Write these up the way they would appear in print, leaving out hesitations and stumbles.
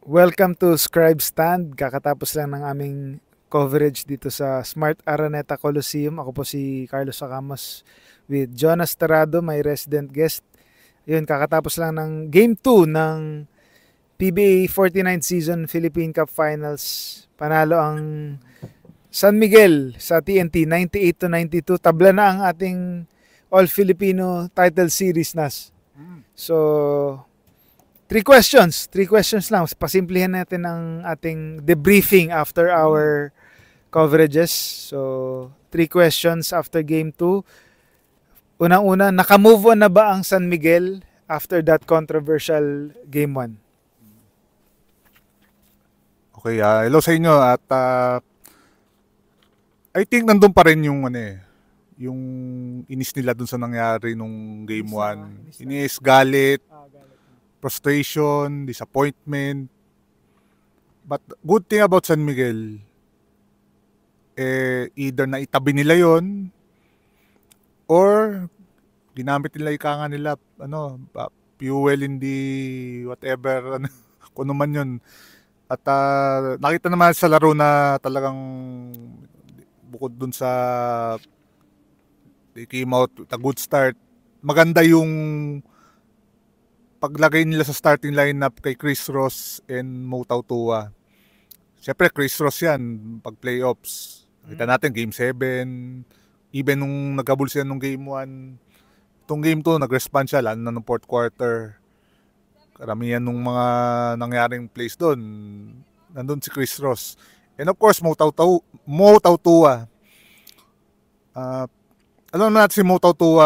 Welcome to Scribe Stand. Kakatapos lang ng aming coverage dito sa Smart Araneta Coliseum. Ako po si Carlos Acamos with Jonas Tarado, my resident guest. Yun, kakatapos lang ng Game 2 ng PBA 49th Season Philippine Cup Finals. Panalo ang San Miguel sa TNT 98-92. Tabla na ang ating All-Filipino Title Series, Nas. So, Three questions lang. Pasimplihan natin ang ating debriefing after our coverages. So, 3 questions after game 2. Unang-una, naka-move on na ba ang San Miguel after that controversial game 1? Okay, hello sa inyo at I think nandun pa rin yung yung inis nila dun sa nangyari nung game 1. Inis, galit, frustration, disappointment. But good thing about San Miguel, either na itabi nila yon or ginamit nila ikanga nila, fuel in the whatever, kung naman yun. At nakita naman sa laro na talagang bukod dun sa they came out with a good start, maganda yung paglagay nila sa starting lineup kay Chris Ross and Mo Tautua. Siyempre, Chris Ross yan, pag playoffs. Kita natin, game 7, even nung nagkabul siya nung game 1, itong game 2, nag-respond siya, lalo na nung fourth quarter. Karamihan nung mga nangyaring plays doon, nandun si Chris Ross. And of course, Mo Tautua. Alam naman natin si Mo Tautua,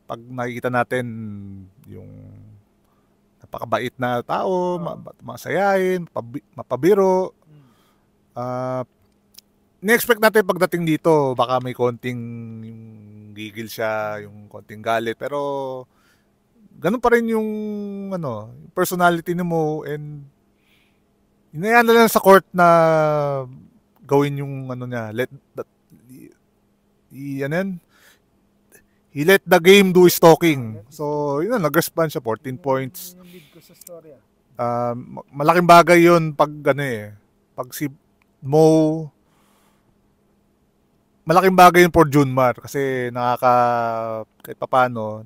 pag nakikita natin yung napakabait na tao, masayain, mapabiro. Ni-expect natin pagdating dito, baka may konting yung gigil siya, yung konting galit. Pero ganun pa rin yung personality ni Mo, and hinayaan na lang sa court na gawin yung niya, he let the game do his talking. So, yun na, nag-respond siya, 14 points. Malaking bagay yun pag pag si Mo, malaking bagay yun for Junmar kasi kahit papano,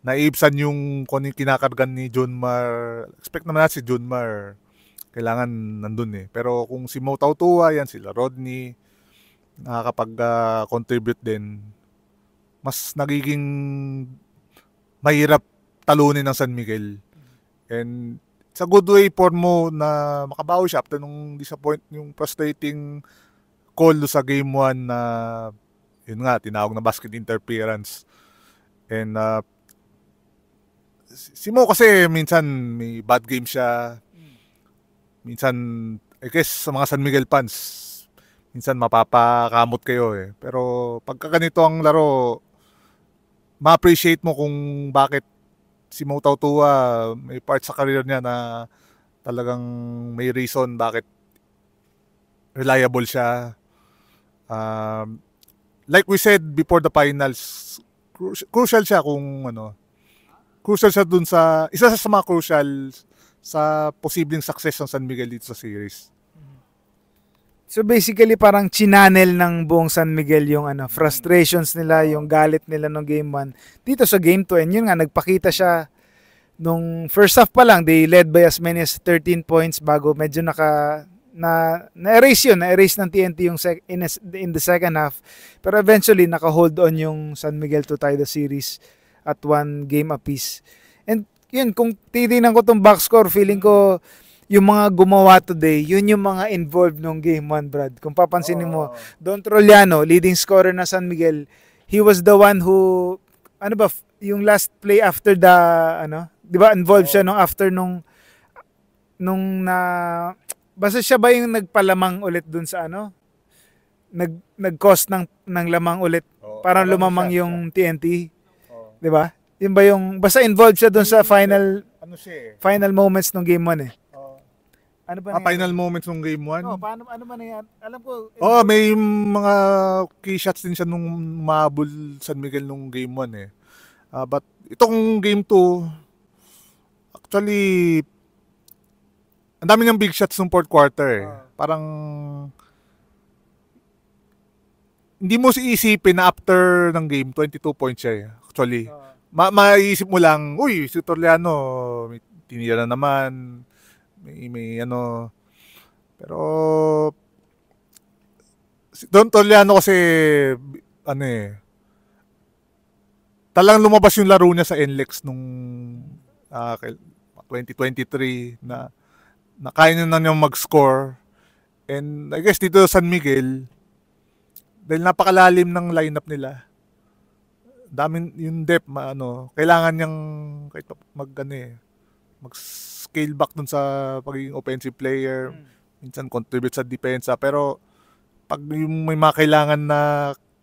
naibsan yung kung yung kinakargan ni Junmar. Expect naman natin si Junmar, kailangan nandun Pero kung si Mo Tautua, yan, sila Rodney, nakakapag-contribute din, mas nagiging mahirap talunin ng San Miguel. And it's a good way for Mo na makabawi siya after nung yung frustrating call sa game 1 na yun nga, tinawag na basket interference. And si Mo kasi minsan may bad game siya. Minsan, I guess sa mga San Miguel fans, minsan mapapakamot kayo Pero pagka ganito ang laro, ma-appreciate mo kung bakit si Mo Tautua may part sa career niya na talagang may reason bakit reliable siya. Like we said before the finals, crucial siya crucial siya dun sa isa sa mga crucial sa posibleng success ng San Miguel dito sa series. So basically parang chinanel ng buong San Miguel yung frustrations nila, yung galit nila nung game 1 dito sa game 2. And yun nga, nagpakita siya nung first half pa lang, they led by as many as 13 points bago medyo na-erase ng TNT yung in the second half. Pero eventually naka-hold on yung San Miguel to tie the series at 1 game apiece. And yun, kung titingnan ko tong box score, feeling ko yung mga gumawa today, yun yung mga involved nung game 1, Brad. Kung papansinin mo, Don Troliano, leading scorer na San Miguel, he was the one who, yung last play after the, di ba, involved siya after nung basta siya ba yung nagpalamang ulit dun sa nag-cause ng lamang ulit, parang lumamang yung TNT, di ba? Yun ba yung, basta involved siya dun sa final moments ng game 1 Ano ba final moments ng game 1? Ano ba na yan? Alam ko. May mga key shots din siya nung mahabol San Miguel nung game 1 but itong game 2, actually, ang dami niyang big shots nung fourth quarter eh. Parang hindi mo iisipin na after ng game 22 points siya eh. Actually, maiisip mo lang, uy, si Toriano may tinira na naman. May ano. Pero si Don Toriano kasi ano eh, talagang lumabas yung laro niya sa NLEX nung 2023 na kaya na niya mag-score. And I guess dito sa San Miguel, dahil napakalalim ng lineup nila, dami yung depth, kailangan niyang kahit mag-scale back dun sa pagiging offensive player, minsan contribute sa depensa, pero pag yung may mga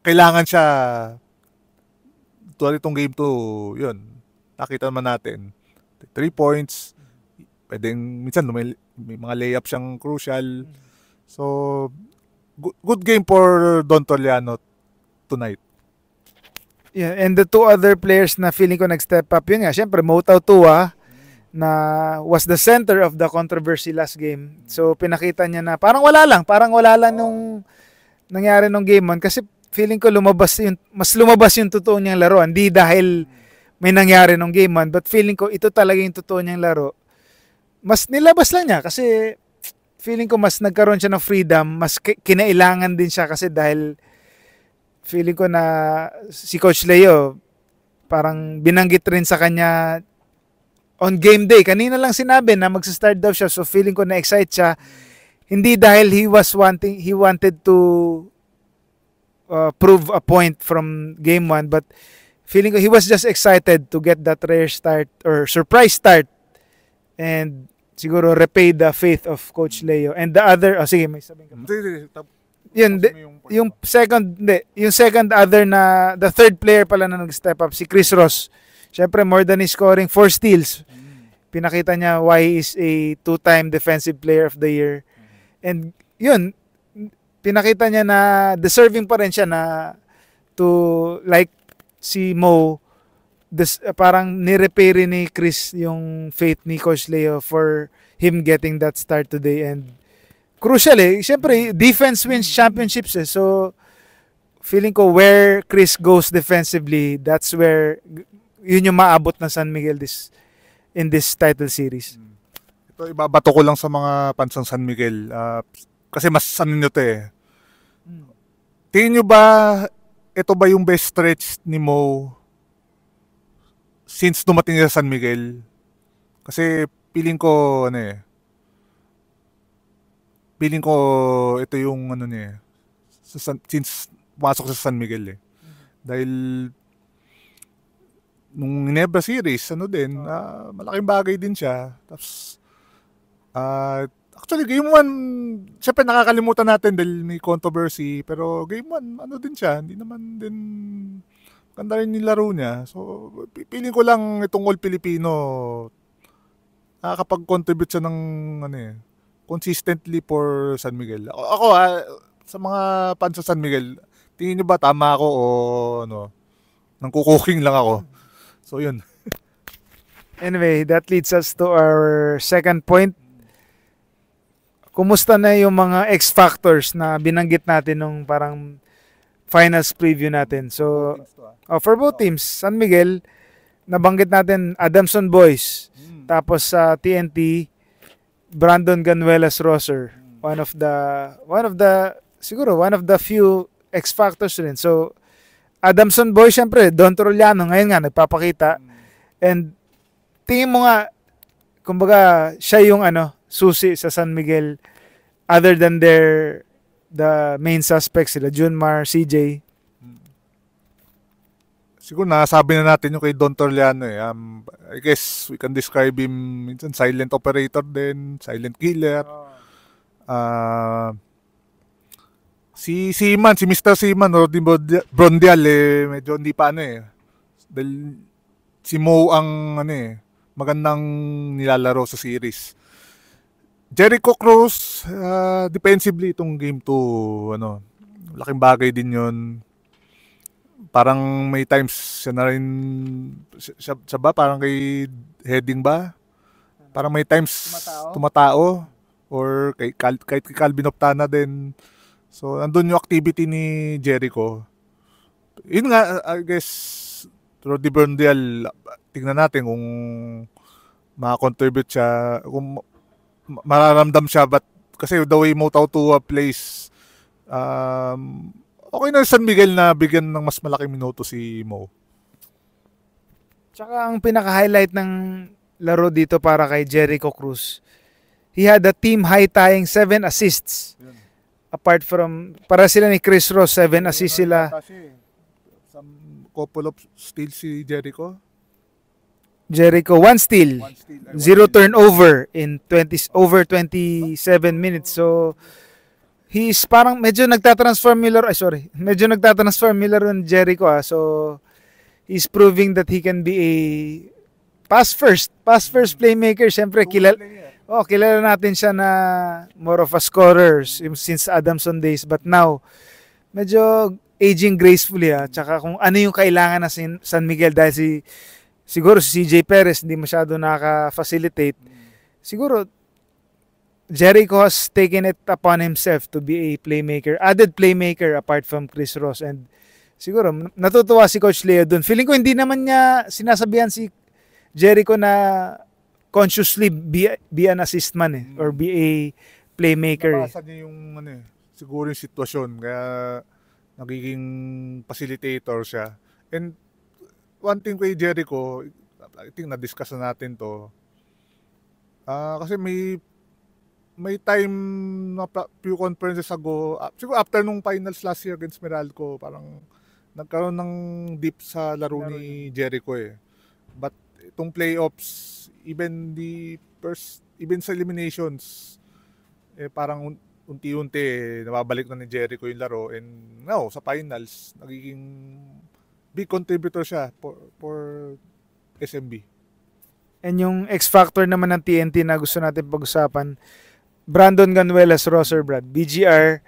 kailangan siya, tulad itong game 2, yun, nakita naman natin, 3 points, pwedeng minsan may mga layup siyang crucial. So good game for Don Toriano tonight. Yeah, and the two other players na feeling ko nag-step up, yun nga, syempre Motau Tua na was the center of the controversy last game. So pinakita niya na parang wala lang nung nangyari nung game 1 kasi feeling ko mas lumabas yung totoo niyang laro. Hindi dahil may nangyari nung game 1, but feeling ko ito talaga yung totoo niyang laro. Mas nilabas lang niya kasi feeling ko mas nagkaroon siya ng freedom, mas kinailangan din siya kasi dahil feeling ko na si Coach Leo parang binanggit rin sa kanya on game day. Kanina lang sinabi na magsa-start daw siya, so feeling ko na-excite siya. Hindi dahil he wanted to prove a point from game 1, but feeling ko he was just excited to get that rare start or surprise start and siguro repay the faith of Coach Leo. And the other, sige, may sabihin ka. Yung second other na, the third player pala na nag-step up, si Chris Ross. Syempre, more than his scoring, 4 steals. Pinakita niya why he is a 2-time defensive player of the year. And yun, pinakita niya na deserving pa rin siya na to, like si Mo, parang nirepay rin ni Chris yung faith ni Coach Leo for him getting that start today. And crucial eh. Siyempre, defense wins championships eh. So, feeling ko where Chris goes defensively, that's where yun yung maabot ng San Miguel in this title series. Ito, ibabato ko lang sa mga pansang San Miguel. Kasi mas ano nyo to eh. Tingin nyo ba, ito ba yung best stretch ni Mo since dumating sa San Miguel? Kasi feeling ko ito yung since pumasok sa San Miguel eh. Dahil nung Ginebra series, malaking bagay din siya. Tapos actually game 1, syempre nakakalimutan natin dahil may controversy, pero game 1 din siya, hindi naman din ganda rin yung laro niya. So, piling ko lang itong All Filipino nakakapag-contribute siya ng consistently for San Miguel. Ako sa mga fans sa San Miguel, tingin niyo ba tama ako o nangkukuking lang ako? So, yun. Anyway, that leads us to our second point. Kumusta na yung mga X factors na binanggit natin nung parang finals preview natin? So, for both teams, San Miguel, nabanggit natin Adamson Boys. Tapos sa TNT, Brandon Ganuelas Rosser. One of the few X factors rin. So, Adamson Boys, syempre, Don Toriano, ngayon nga, nagpapakita. And, tingin mo nga, kumbaga, siya yung susi sa San Miguel other than the main suspects sila Junmar, CJ. Siguro nasabi na natin yung kay Don Toriano eh. I guess we can describe him minsan silent operator din, silent killer. Si Mr. Seaman o Brondial medyo hindi pa dahil si Mo ang magandang nilalaro sa series. Jericho Cruz, defensively itong game 2, laking bagay din yun. Parang may times siya na rin, siya ba? Parang kay heading ba? Parang may times tumatao. or kahit kay Calvin Optana din. So, nandun yung activity ni Jericho. Yun nga, I guess, Rudy Berndel, tingnan natin kung makakontribute siya, kung mararamdam siya, but kasi the way Mo Tautua plays, okay na San Miguel na bigyan ng mas malaking minuto si Mo. Tsaka ang pinaka-highlight ng laro dito para kay Jericho Cruz, he had a team high tying 7 assists. Apart from, para sila ni Chris Ross, 7 assists sila. Some couple of steals si Jericho. Jericho, 1 steal, 0 turnover in over 27 minutes. So, he's parang medyo nagtatransform medyo nagtatransform Miller on Jericho. So, he's proving that he can be a pass first playmaker. Siyempre, kilala natin siya na more of a scorer since Adamson days. But now, medyo aging gracefully. Tsaka kung ano yung kailangan na San Miguel dahil siguro si CJ Perez hindi masyado nakaka-facilitate. Siguro, Jericho has taken it upon himself to be a playmaker, added playmaker apart from Chris Ross. And siguro, natutuwa si Coach Leo dun. Feeling ko hindi naman niya sinasabihan si Jericho na consciously be an assist man or be a playmaker. Nabasa niya yung siguro yung sitwasyon kaya nagiging facilitator siya. And one thing kay Jericho, I think na-discuss na natin to. Kasi may time na few conferences ago, siguro after nung finals last year against Meralco, parang nagkaroon ng dip sa laro ni Jericho But itong playoffs, even sa eliminations, parang unti-unti nababalik na ni Jericho yung laro. And now, sa finals, nagiging big contributor siya for SMB. And yung X-Factor naman ng TNT na gusto natin pag-usapan, Brandon Ganuelas Roser, Brad. BGR,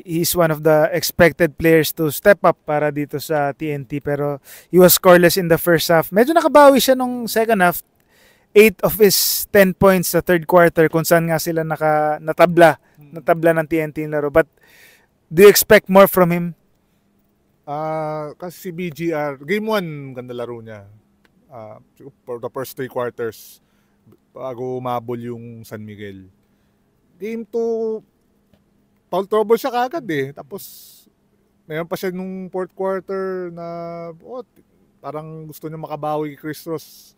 he's one of the expected players to step up para dito sa TNT, pero he was scoreless in the first half. Medyo nakabawi siya nung second half. 8 of his 10 points sa third quarter kung saan nga sila natabla ng TNT yung laro. But do you expect more from him? Kasi si BGR, game 1, ganda laro niya. For the first 3 quarters, bago umabol yung San Miguel. Game 2, foul trouble siya kagad Tapos, mayroon pa siya nung fourth quarter na, parang gusto niya makabawi kay Chris Ross.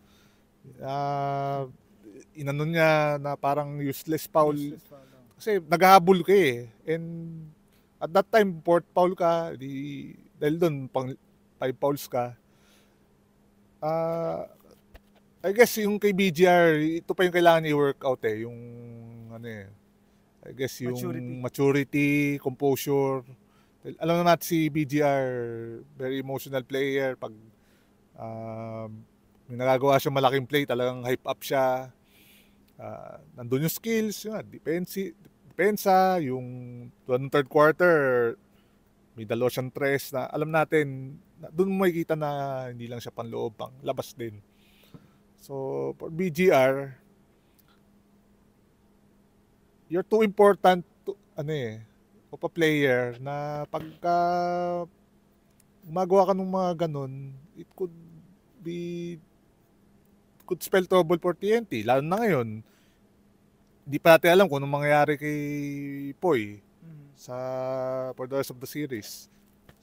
Inanon niya na parang useless foul. Kasi naghahabol ka And at that time, fourth foul ka, dahil doon, pang 5 fouls ka. I guess yung kay BGR, ito pa yung kailangan i-work out Yung, I guess yung maturity, composure. Dahil alam na natin si BGR, very emotional player. Pag may nagagawa siya malaking play, talagang hype up siya. Nandun yung skills, depensa, yung third quarter, may dalawa siyang tres na alam natin, doon mo makikita na hindi lang siya panloob, pang labas din. So, for BGR, you're too important to, of a player na pagka gumagawa ka ng mga ganun, it could spell trouble for TNT. Lalo na ngayon, hindi pa natin alam kung anong mangyayari kay Poy for the rest of the series.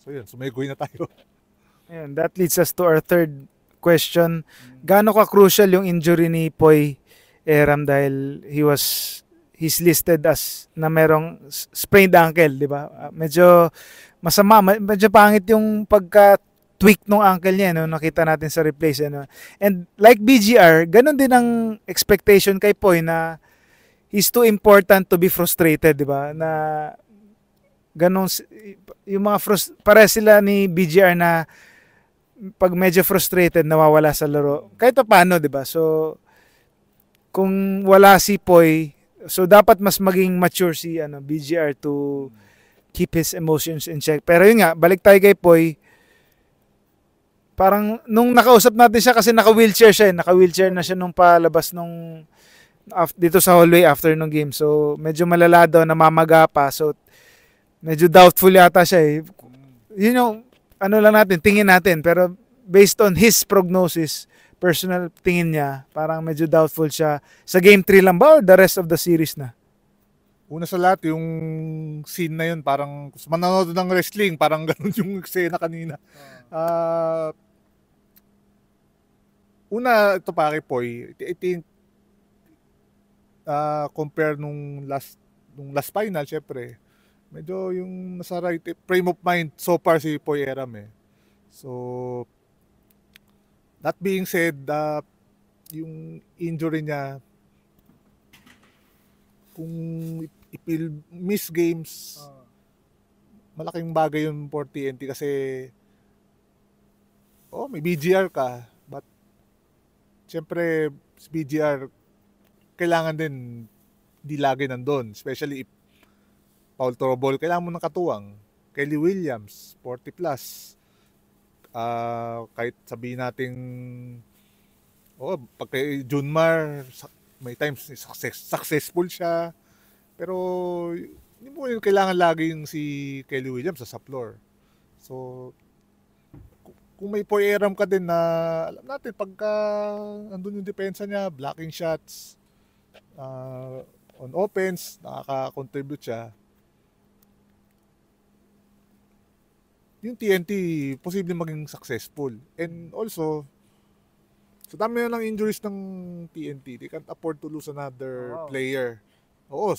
So yun, sumaygoy na tayo. Ayan, that leads us to our third question. Gaano ka crucial yung injury ni Poy Eram dahil he's listed as na merong sprained ankle, di ba? Medyo masama, medyo pangit yung pagka-tweak ng ankle niya, nakita natin sa replays. And like BGR, ganun din ang expectation kay Poy na he's too important to be frustrated, di ba? Na ganun, yung mga pare sila ni BGR na pag medyo frustrated, nawawala sa laro. Kahit pa paano, di ba? So, kung wala si Poy, so dapat mas maging mature si BGR to keep his emotions in check. Pero yun nga, balik tayo kay Poy. Parang nung nakausap natin siya kasi naka-wheelchair siya, naka-wheelchair na siya nung palabas nung dito sa hallway after nung game. So, medyo malala daw, namamaga pa. So, medyo doubtful yata siya eh. Yun yung, ano lang natin, tingin natin. Pero, based on his prognosis, personal tingin niya, parang medyo doubtful siya. Sa game 3 lang ba or the rest of the series na? Una sa lahat, yung scene na yun, parang manonood ng wrestling, parang ganun yung eksena kanina. Una, ito pa kay Poy, I think, compare nung last final, syempre, medyo yung nasa right frame of mind so far si Poy Eram eh. So, that being said, yung injury niya, kung if he'll miss games, malaking bagay yun for TNT kasi may BGR ka, but syempre BGR kailangan din di lagi nandun, especially if foul trouble, kailangan mo ng katuwang. Kelly Williams 40 plus, kahit sabihin nating pag kay Junmar may times successful siya, pero hindi mo yung kailangan lagi yung si Kelly Williams sa floor. So, kung may Poy Eram ka din na alam natin pagka nandun yung depensa niya, blocking shots, on offense, nakaka-contribute siya. Yung TNT, posible maging successful. And also, sa dami na ng injuries ng TNT, they can't afford to lose another player. Oo,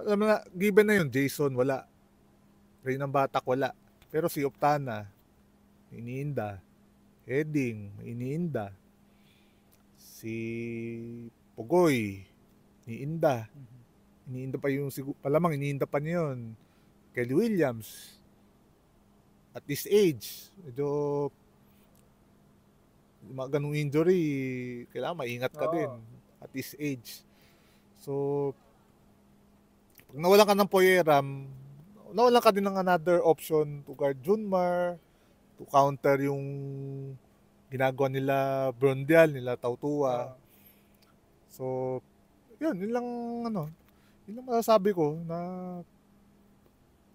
alam na, given na yun, Jason, wala. Ray ng Batak, wala. Pero si Optana, iniinda. Heading, iniinda. Si Pugoy, iniinda. Iniinda pa yung, palamang iniinda pa niya yun. Kelly Williams, at this age, medyo mga ganung injury, kailangan maingat ka din at this age. So, pag nawalan ka ng Poy Eram, nawalan ka din ng another option to guard Junmar, to counter yung ginagawa nila Brondial, nila Tautua. So, yun lang masasabi ko na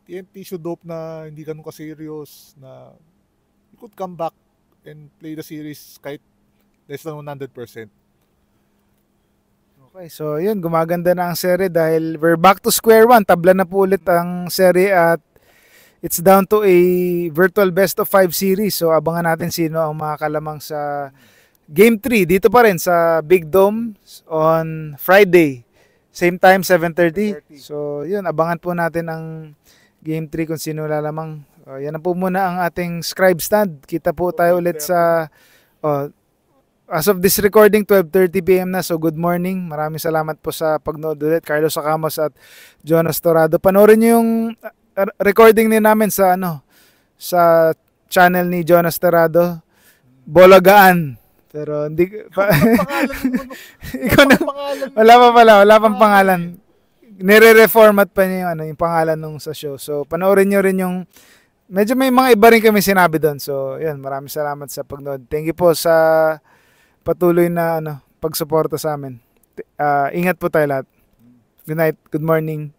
TNT should hope na hindi ganun ka-serious, na you could come back and play the series kahit less than 100%. Okay, so yun, gumaganda na ang serye dahil we're back to square one. Tabla na po ulit ang serye at it's down to a virtual best of 5 series. So abangan natin sino ang makakalamang sa Game 3. Dito pa rin sa Big Dome on Friday. Same time, 7:30. So yun, abangan po natin ang Game 3 kung sino lalamang. Yan na po muna ang ating scribe stand. Kita po tayo ulit sa as of this recording, 12:30 PM na. So good morning. Maraming salamat po sa pagnood ulit. Carlos Acamos at Jonas Torado. Panoorin niyo yung recording din namin sa sa channel ni Jonas Torado. Bolagaan. Pero hindi ikaw na, wala pang pangalan. Nire-reformat pa niya yung pangalan nung sa show. So panoorin niyo rin yung medyo may mga iba rin kami sinabi doon. So yun, maraming salamat sa pagnood. Thank you po sa patuloy na pagsuporta sa amin. Ingat po tayo lahat. Good night, good morning.